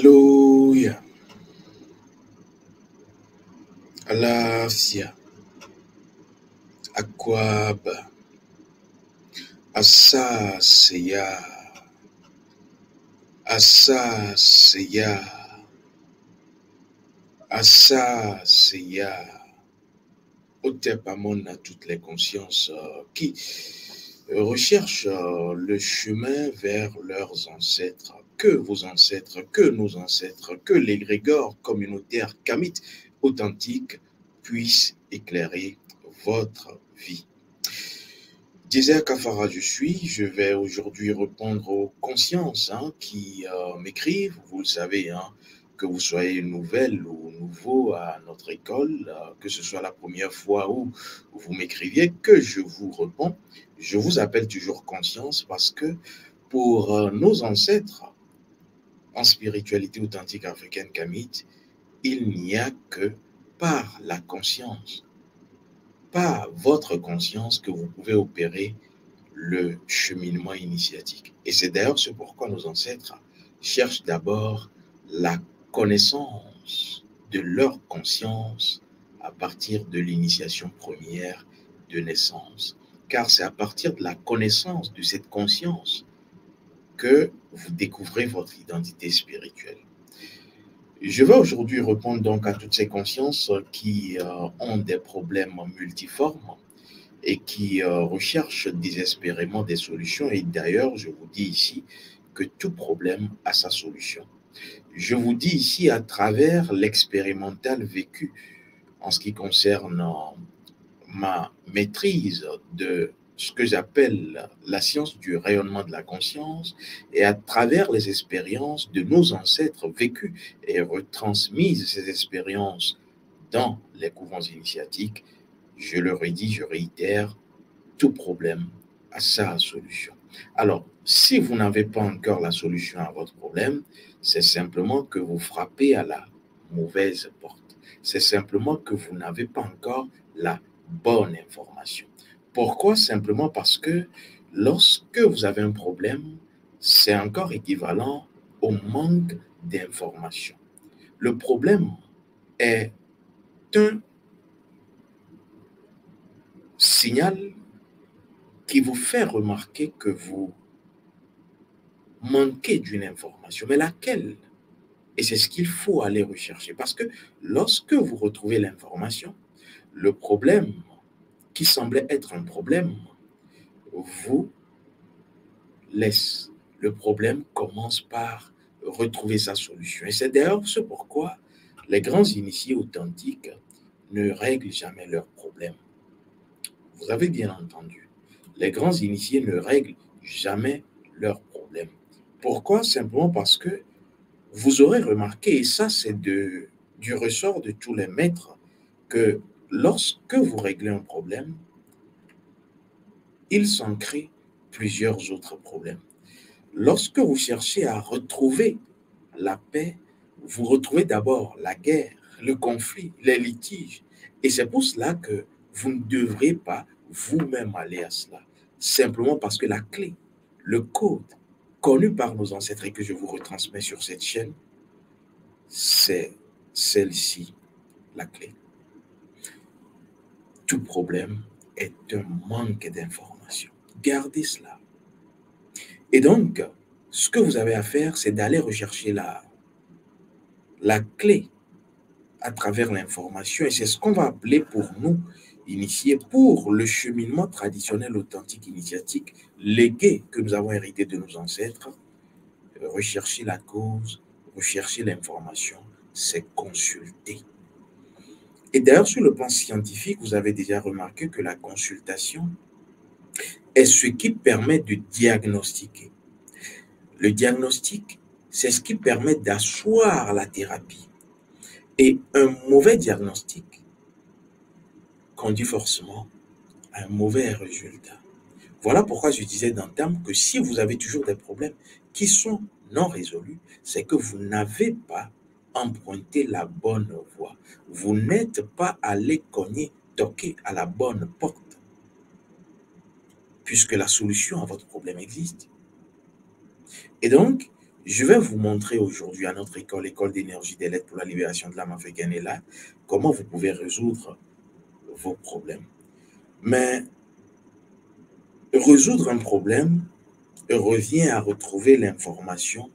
Alléluia. Àlàáfíà. Akwaba. Asaseya. Asaseya. Asaseya. Otepamon à toutes les consciences qui recherchent le chemin vers leurs ancêtres. Que vos ancêtres, que nos ancêtres, que l'égrégore communautaire kamite authentique puisse éclairer votre vie. Disait Kafara, je vais aujourd'hui répondre aux consciences qui m'écrivent. Vous le savez, que vous soyez nouvelle ou nouveau à notre école, que ce soit la première fois où vous m'écriviez, que je vous réponds. Je vous appelle toujours conscience parce que pour nos ancêtres en spiritualité authentique africaine kamite, il n'y a que par la conscience, par votre conscience que vous pouvez opérer le cheminement initiatique. Et c'est d'ailleurs ce pourquoi nos ancêtres cherchent d'abord la connaissance de leur conscience à partir de l'initiation première de naissance. Car c'est à partir de la connaissance de cette conscience que vous découvrez votre identité spirituelle. Je vais aujourd'hui répondre donc à toutes ces consciences qui ont des problèmes multiformes et qui recherchent désespérément des solutions. Et d'ailleurs, je vous dis ici que tout problème a sa solution. Je vous dis ici à travers l'expérimental vécu en ce qui concerne ma maîtrise de ce que j'appelle la science du rayonnement de la conscience et à travers les expériences de nos ancêtres vécues et retransmises ces expériences dans les couvents initiatiques. Je le redis, je réitère, tout problème a sa solution. Alors, si vous n'avez pas encore la solution à votre problème, c'est simplement que vous frappez à la mauvaise porte. C'est simplement que vous n'avez pas encore la bonne information. Pourquoi? Simplement parce que lorsque vous avez un problème, c'est encore équivalent au manque d'information. Le problème est un signal qui vous fait remarquer que vous manquez d'une information. Mais laquelle? Et c'est ce qu'il faut aller rechercher. Parce que lorsque vous retrouvez l'information, le problème qui semblait être un problème vous laisse. Le problème commence par retrouver sa solution. Et c'est d'ailleurs ce pourquoi les grands initiés authentiques ne règlent jamais leurs problèmes. Vous avez bien entendu. Les grands initiés ne règlent jamais leurs problèmes. Pourquoi? Simplement parce que vous aurez remarqué, et ça c'est du ressort de tous les maîtres, que lorsque vous réglez un problème, il s'en crée plusieurs autres problèmes. Lorsque vous cherchez à retrouver la paix, vous retrouvez d'abord la guerre, le conflit, les litiges. Et c'est pour cela que vous ne devrez pas vous-même aller à cela. Simplement parce que la clé, le code connu par nos ancêtres et que je vous retransmets sur cette chaîne, c'est celle-ci, la clé. Tout problème est un manque d'information. Gardez cela. Et donc, ce que vous avez à faire, c'est d'aller rechercher la clé à travers l'information. Et c'est ce qu'on va appeler pour nous, initiés, pour le cheminement traditionnel authentique initiatique, légué que nous avons hérité de nos ancêtres. Rechercher la cause, rechercher l'information, c'est consulter. Et d'ailleurs, sur le plan scientifique, vous avez déjà remarqué que la consultation est ce qui permet de diagnostiquer. Le diagnostic, c'est ce qui permet d'asseoir la thérapie. Et un mauvais diagnostic conduit forcément à un mauvais résultat. Voilà pourquoi je disais d'entame que si vous avez toujours des problèmes qui sont non résolus, c'est que vous n'avez pas emprunté la bonne voie. Vous n'êtes pas allé cogner, toquer à la bonne porte, puisque la solution à votre problème existe. Et donc, Je vais vous montrer aujourd'hui à notre école, l'école d'énergie des lettres pour la libération de l'âme africaine est là, comment vous pouvez résoudre vos problèmes. Mais résoudre un problème revient à retrouver l'information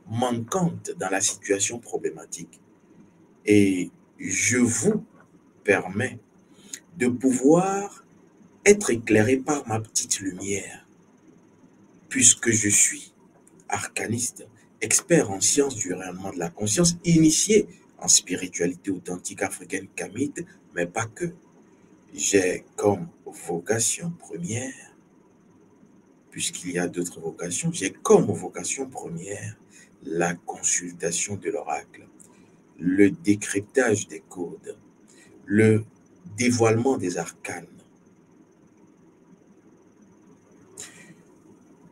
manquante dans la situation problématique. Et je vous permets de pouvoir être éclairé par ma petite lumière, puisque je suis arcaniste, expert en sciences du rayonnement de la conscience, initié en spiritualité authentique africaine kamite, mais pas que. J'ai comme vocation première, puisqu'il y a d'autres vocations, j'ai comme vocation première la consultation de l'oracle, le décryptage des codes, le dévoilement des arcanes.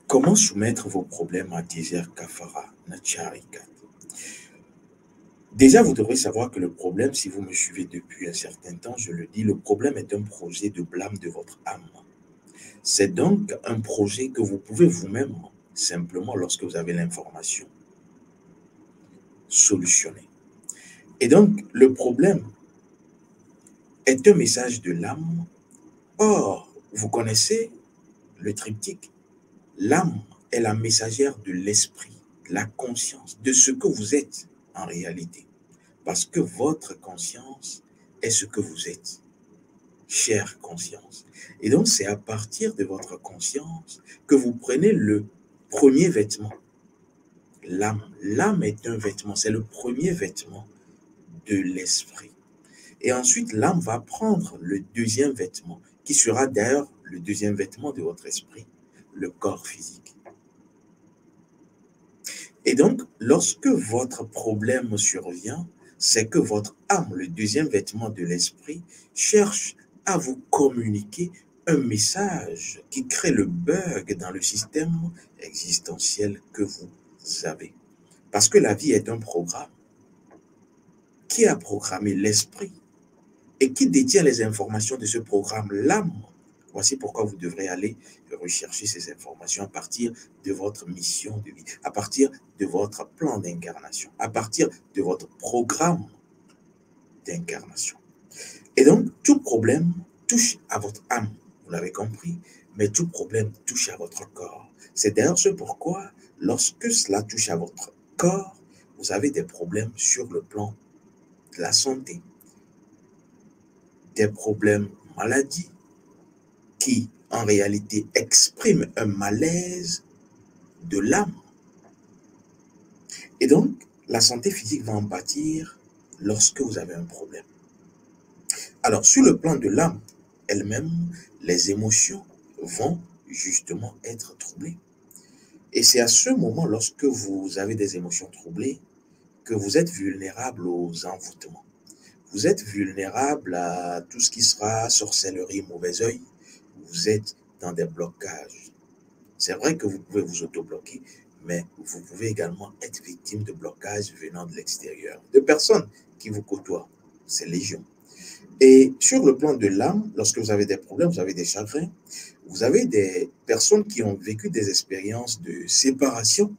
Comment soumettre vos problèmes à Désert Kafara Nacharikat? Déjà, vous devrez savoir que le problème, si vous me suivez depuis un certain temps, je le dis, le problème est un projet de blâme de votre âme. C'est donc un projet que vous pouvez vous-même, simplement lorsque vous avez l'information, solutionner. Et donc, le problème est un message de l'âme. Or, vous connaissez le triptyque. L'âme est la messagère de l'esprit, de la conscience, de ce que vous êtes en réalité. Parce que votre conscience est ce que vous êtes, chère conscience. Et donc, c'est à partir de votre conscience que vous prenez le premier vêtement, l'âme. L'âme est un vêtement, c'est le premier vêtement de l'esprit. Et ensuite, l'âme va prendre le deuxième vêtement, qui sera d'ailleurs le deuxième vêtement de votre esprit, le corps physique. Et donc, lorsque votre problème survient, c'est que votre âme, le deuxième vêtement de l'esprit, cherche à vous communiquer un message qui crée le bug dans le système existentiel que vous avez. Parce que la vie est un programme. Qui a programmé l'esprit et qui détient les informations de ce programme? L'âme. Voici pourquoi vous devrez aller rechercher ces informations à partir de votre mission de vie, à partir de votre plan d'incarnation, à partir de votre programme d'incarnation. Et donc, tout problème touche à votre âme, vous l'avez compris, mais tout problème touche à votre corps. C'est d'ailleurs ce pourquoi, lorsque cela touche à votre corps, vous avez des problèmes sur le plan de la santé, des problèmes maladie, qui en réalité expriment un malaise de l'âme. Et donc, la santé physique va en pâtir lorsque vous avez un problème. Alors, sur le plan de l'âme elle-même, les émotions vont justement être troublées. Et c'est à ce moment, lorsque vous avez des émotions troublées, que vous êtes vulnérable aux envoûtements. Vous êtes vulnérable à tout ce qui sera sorcellerie, mauvais œil. Vous êtes dans des blocages. C'est vrai que vous pouvez vous auto-bloquer, mais vous pouvez également être victime de blocages venant de l'extérieur, de personnes qui vous côtoient. C'est légion. Et sur le plan de l'âme, lorsque vous avez des problèmes, vous avez des chagrins, vous avez des personnes qui ont vécu des expériences de séparation.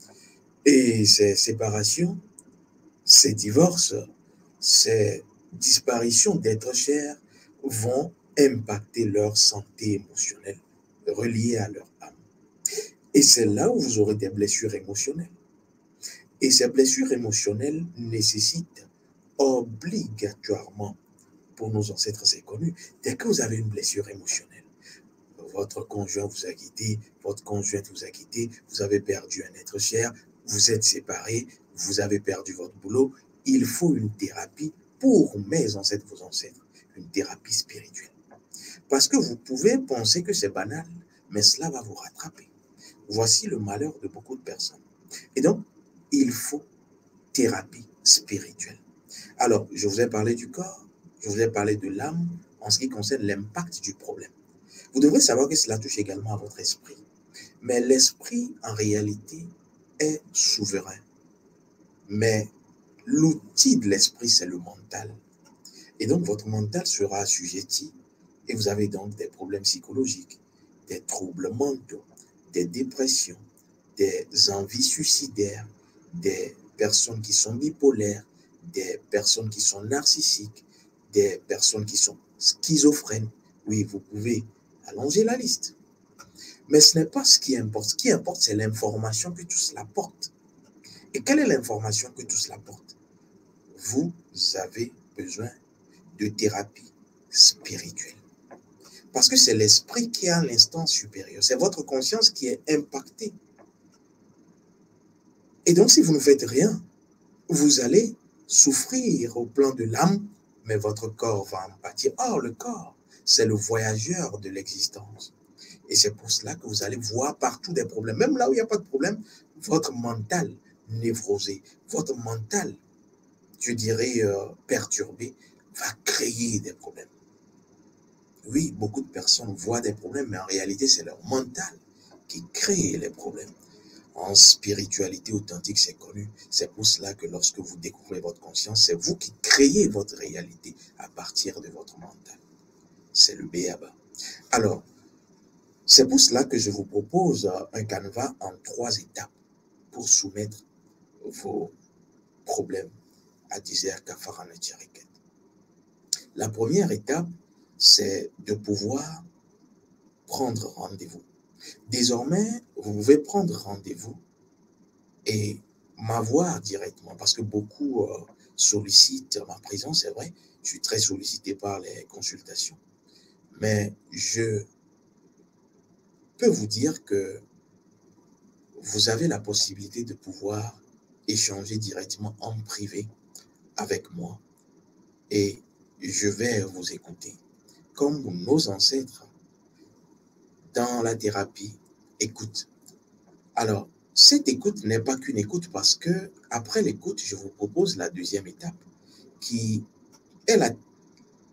Et ces séparations, ces divorces, ces disparitions d'êtres chers vont impacter leur santé émotionnelle reliée à leur âme. Et c'est là où vous aurez des blessures émotionnelles. Et ces blessures émotionnelles nécessitent obligatoirement, pour nos ancêtres c'est connu, dès que vous avez une blessure émotionnelle, votre conjoint vous a quitté, votre conjointe vous a quitté, vous avez perdu un être cher, vous êtes séparés, vous avez perdu votre boulot, il faut une thérapie pour mes ancêtres, vos ancêtres, une thérapie spirituelle. Parce que vous pouvez penser que c'est banal, mais cela va vous rattraper. Voici le malheur de beaucoup de personnes. Et donc, il faut thérapie spirituelle. Alors, je vous ai parlé du corps, je vous ai parlé de l'âme en ce qui concerne l'impact du problème. Vous devrez savoir que cela touche également à votre esprit. Mais l'esprit, en réalité, est souverain. Mais l'outil de l'esprit, c'est le mental. Et donc, votre mental sera assujetti et vous avez donc des problèmes psychologiques, des troubles mentaux, des dépressions, des envies suicidaires, des personnes qui sont bipolaires, des personnes qui sont narcissiques, des personnes qui sont schizophrènes. Oui, vous pouvez allonger la liste. Mais ce n'est pas ce qui importe. Ce qui importe, c'est l'information que tout cela porte. Et quelle est l'information que tout cela porte? Vous avez besoin de thérapie spirituelle. Parce que c'est l'esprit qui a l'instance supérieure. C'est votre conscience qui est impactée. Et donc, si vous ne faites rien, vous allez souffrir au plan de l'âme, mais votre corps va en pâtir. Or, le corps, c'est le voyageur de l'existence. Et c'est pour cela que vous allez voir partout des problèmes. Même là où il n'y a pas de problème, votre mental névrosé, votre mental, je dirais, perturbé, va créer des problèmes. Oui, beaucoup de personnes voient des problèmes, mais en réalité, c'est leur mental qui crée les problèmes. En spiritualité authentique, c'est connu. C'est pour cela que lorsque vous découvrez votre conscience, c'est vous qui créez votre réalité à partir de votre mental. C'est le B.A.B.A. Alors, c'est pour cela que je vous propose un canevas en 3 étapes pour soumettre vos problèmes à Dizer Kafarana Tchariket. La première étape, c'est de pouvoir prendre rendez-vous. Désormais, vous pouvez prendre rendez-vous et m'avoir directement, parce que beaucoup sollicitent ma présence, c'est vrai, je suis très sollicité par les consultations. Mais je peux vous dire que vous avez la possibilité de pouvoir échanger directement en privé avec moi et je vais vous écouter. Comme nos ancêtres dans la thérapie, écoute. Alors, cette écoute n'est pas qu'une écoute parce que après l'écoute, je vous propose la deuxième étape qui est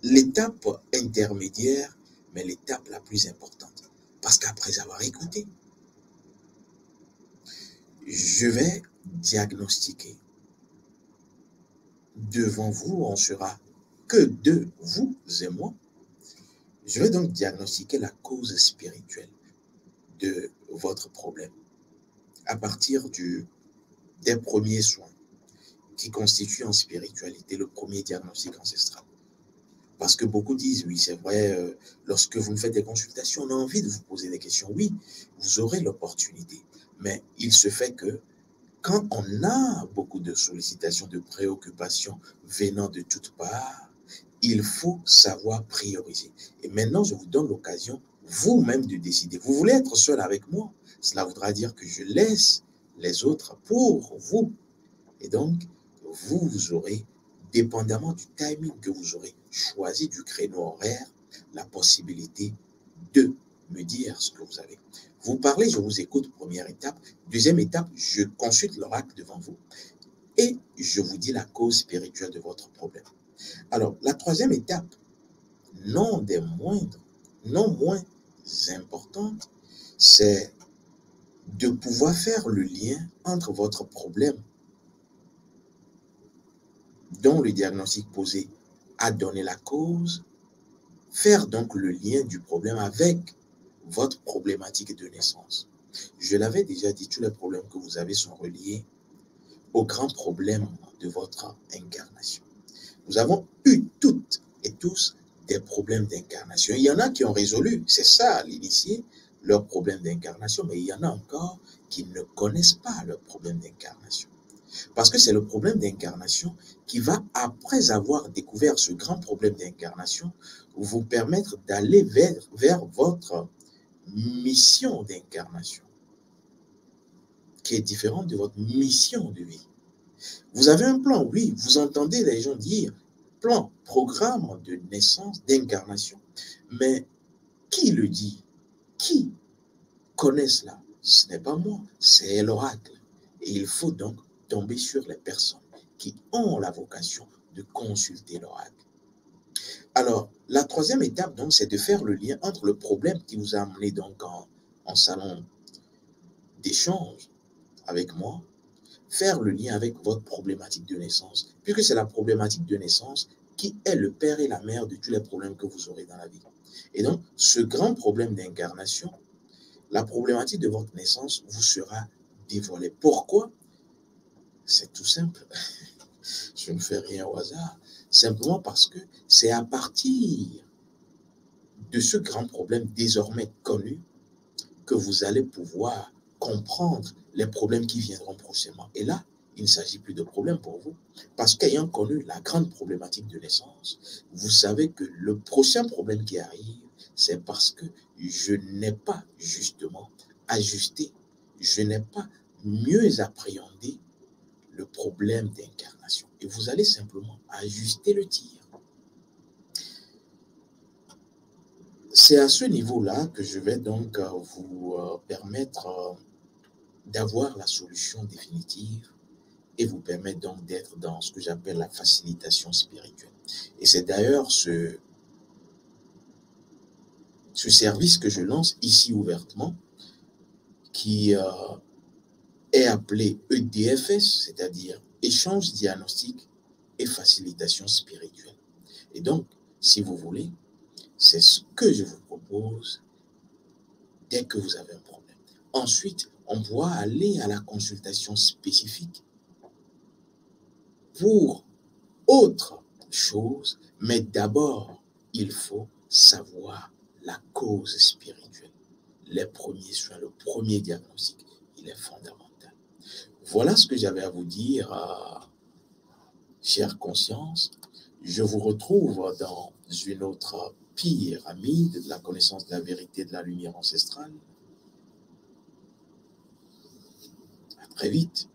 l'étape intermédiaire, mais l'étape la plus importante. Parce qu'après avoir écouté, je vais diagnostiquer. Devant vous, on sera que deux, vous et moi. Je vais donc diagnostiquer la cause spirituelle de votre problème à partir des premiers soins qui constituent en spiritualité le premier diagnostic ancestral. Parce que beaucoup disent, oui, c'est vrai, lorsque vous me faites des consultations, on a envie de vous poser des questions. Oui, vous aurez l'opportunité. Mais il se fait que quand on a beaucoup de sollicitations, de préoccupations venant de toutes parts, il faut savoir prioriser. Et maintenant, je vous donne l'occasion vous-même de décider. Vous voulez être seul avec moi? Cela voudra dire que je laisse les autres pour vous. Et donc, vous aurez, dépendamment du timing que vous aurez choisi du créneau horaire, la possibilité de me dire ce que vous avez. Vous parlez, je vous écoute, première étape. Deuxième étape, je consulte l'oracle devant vous et je vous dis la cause spirituelle de votre problème. Alors, la troisième étape, non des moindres, non moins importante, c'est de pouvoir faire le lien entre votre problème dont le diagnostic posé a donné la cause, faire donc le lien du problème avec votre problématique de naissance. Je l'avais déjà dit, tous les problèmes que vous avez sont reliés au grand problème de votre incarnation. Nous avons eu toutes et tous des problèmes d'incarnation. Il y en a qui ont résolu, c'est ça l'initié, leurs problèmes d'incarnation, mais il y en a encore qui ne connaissent pas leurs problèmes d'incarnation. Parce que c'est le problème d'incarnation qui va, après avoir découvert ce grand problème d'incarnation, vous permettre d'aller vers votre mission d'incarnation, qui est différente de votre mission de vie. Vous avez un plan, oui, vous entendez les gens dire plan, programme de naissance, d'incarnation, mais qui le dit? Qui connaît cela? Ce n'est pas moi, c'est l'oracle. Et il faut donc tomber sur les personnes qui ont la vocation de consulter l'oracle. Alors, la troisième étape, donc, c'est de faire le lien entre le problème qui vous a amené donc en salon d'échange avec moi, faire le lien avec votre problématique de naissance, puisque c'est la problématique de naissance qui est le père et la mère de tous les problèmes que vous aurez dans la vie. Et donc, ce grand problème d'incarnation, la problématique de votre naissance vous sera dévoilée. Pourquoi? C'est tout simple. Je ne fais rien au hasard. Simplement parce que c'est à partir de ce grand problème désormais connu que vous allez pouvoir comprendre les problèmes qui viendront prochainement. Et là, il ne s'agit plus de problème pour vous. Parce qu'ayant connu la grande problématique de naissance, vous savez que le prochain problème qui arrive, c'est parce que je n'ai pas justement ajusté, je n'ai pas mieux appréhendé le problème d'incarnation. Et vous allez simplement ajuster le tir. C'est à ce niveau-là que je vais donc vous permettre d'avoir la solution définitive et vous permettre donc d'être dans ce que j'appelle la facilitation spirituelle. Et c'est d'ailleurs ce service que je lance ici ouvertement, qui est appelé EDFS, c'est-à-dire échange diagnostic et facilitation spirituelle. Et donc, si vous voulez, c'est ce que je vous propose dès que vous avez un problème. Ensuite, on pourra aller à la consultation spécifique pour autre chose, mais d'abord, il faut savoir la cause spirituelle. Les premiers soins, le premier diagnostic, il est fondamental. Voilà ce que j'avais à vous dire, chère conscience. Je vous retrouve dans une autre pyramide de la connaissance de la vérité de la lumière ancestrale. À très vite.